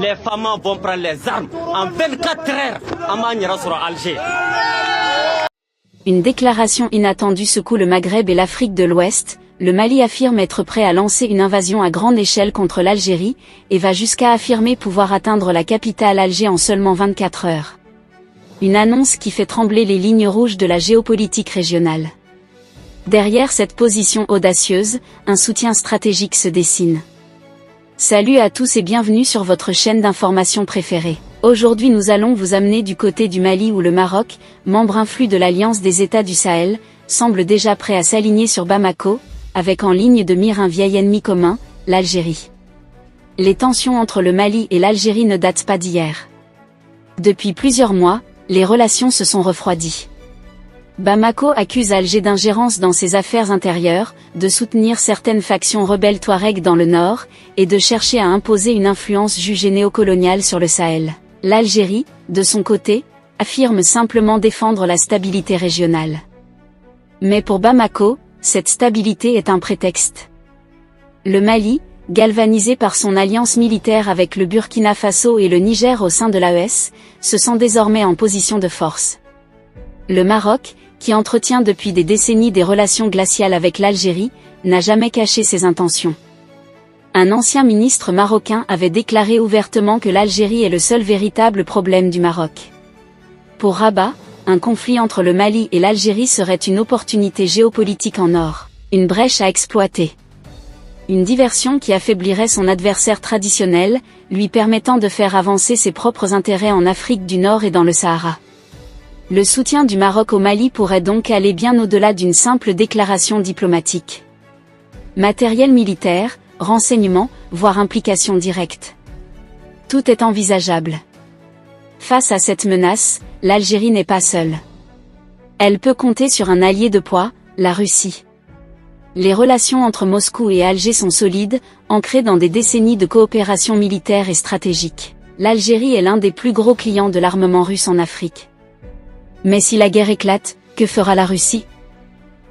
les femmes vont prendre les armes. En 24 heures, Amman ira sur Alger. Une déclaration inattendue secoue le Maghreb et l'Afrique de l'Ouest. Le Mali affirme être prêt à lancer une invasion à grande échelle contre l'Algérie, et va jusqu'à affirmer pouvoir atteindre la capitale Alger en seulement 24 heures. Une annonce qui fait trembler les lignes rouges de la géopolitique régionale. Derrière cette position audacieuse, un soutien stratégique se dessine. Salut à tous et bienvenue sur votre chaîne d'information préférée. Aujourd'hui nous allons vous amener du côté du Mali où le Maroc, membre influx de l'Alliance des États du Sahel, semble déjà prêt à s'aligner sur Bamako, avec en ligne de mire un vieil ennemi commun, l'Algérie. Les tensions entre le Mali et l'Algérie ne datent pas d'hier. Depuis plusieurs mois, les relations se sont refroidies. Bamako accuse Alger d'ingérence dans ses affaires intérieures, de soutenir certaines factions rebelles touaregs dans le nord, et de chercher à imposer une influence jugée néocoloniale sur le Sahel. L'Algérie, de son côté, affirme simplement défendre la stabilité régionale. Mais pour Bamako, cette stabilité est un prétexte. Le Mali, galvanisé par son alliance militaire avec le Burkina Faso et le Niger au sein de l'AES, se sent désormais en position de force. Le Maroc, qui entretient depuis des décennies des relations glaciales avec l'Algérie, n'a jamais caché ses intentions. Un ancien ministre marocain avait déclaré ouvertement que l'Algérie est le seul véritable problème du Maroc. Pour Rabat, un conflit entre le Mali et l'Algérie serait une opportunité géopolitique en or, une brèche à exploiter. Une diversion qui affaiblirait son adversaire traditionnel, lui permettant de faire avancer ses propres intérêts en Afrique du Nord et dans le Sahara. Le soutien du Maroc au Mali pourrait donc aller bien au-delà d'une simple déclaration diplomatique. Matériel militaire, renseignements, voire implication directe. Tout est envisageable. Face à cette menace, l'Algérie n'est pas seule. Elle peut compter sur un allié de poids, la Russie. Les relations entre Moscou et Alger sont solides, ancrées dans des décennies de coopération militaire et stratégique. L'Algérie est l'un des plus gros clients de l'armement russe en Afrique. Mais si la guerre éclate, que fera la Russie?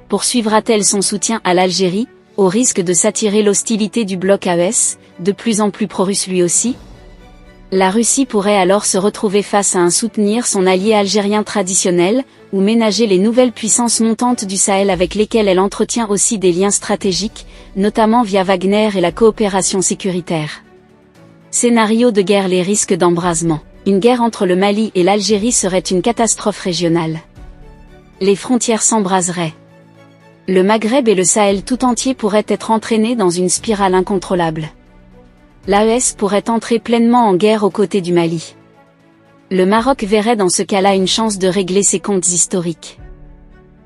Poursuivra-t-elle son soutien à l'Algérie, au risque de s'attirer l'hostilité du bloc AES, de plus en plus pro-russe lui aussi? La Russie pourrait alors se retrouver face à un soutenir son allié algérien traditionnel, ou ménager les nouvelles puissances montantes du Sahel avec lesquelles elle entretient aussi des liens stratégiques, notamment via Wagner et la coopération sécuritaire. Scénario de guerre, les risques d'embrasement. Une guerre entre le Mali et l'Algérie serait une catastrophe régionale. Les frontières s'embraseraient. Le Maghreb et le Sahel tout entier pourraient être entraînés dans une spirale incontrôlable. L'AES pourrait entrer pleinement en guerre aux côtés du Mali. Le Maroc verrait dans ce cas-là une chance de régler ses comptes historiques.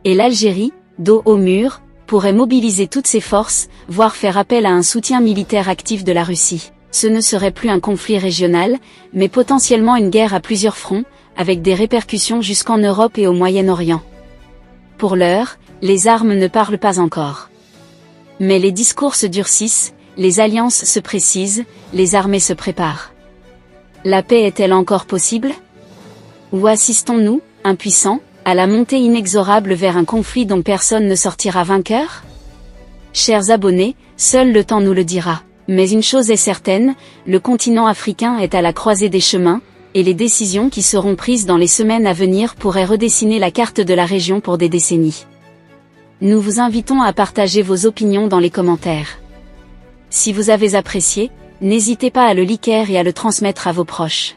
Et l'Algérie, dos au mur, pourrait mobiliser toutes ses forces, voire faire appel à un soutien militaire actif de la Russie. Ce ne serait plus un conflit régional, mais potentiellement une guerre à plusieurs fronts, avec des répercussions jusqu'en Europe et au Moyen-Orient. Pour l'heure, les armes ne parlent pas encore. Mais les discours se durcissent, les alliances se précisent, les armées se préparent. La paix est-elle encore possible? Ou assistons-nous, impuissants, à la montée inexorable vers un conflit dont personne ne sortira vainqueur? Chers abonnés, seul le temps nous le dira. Mais une chose est certaine, le continent africain est à la croisée des chemins, et les décisions qui seront prises dans les semaines à venir pourraient redessiner la carte de la région pour des décennies. Nous vous invitons à partager vos opinions dans les commentaires. Si vous avez apprécié, n'hésitez pas à le liker et à le transmettre à vos proches.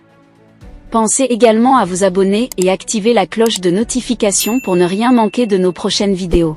Pensez également à vous abonner et activer la cloche de notification pour ne rien manquer de nos prochaines vidéos.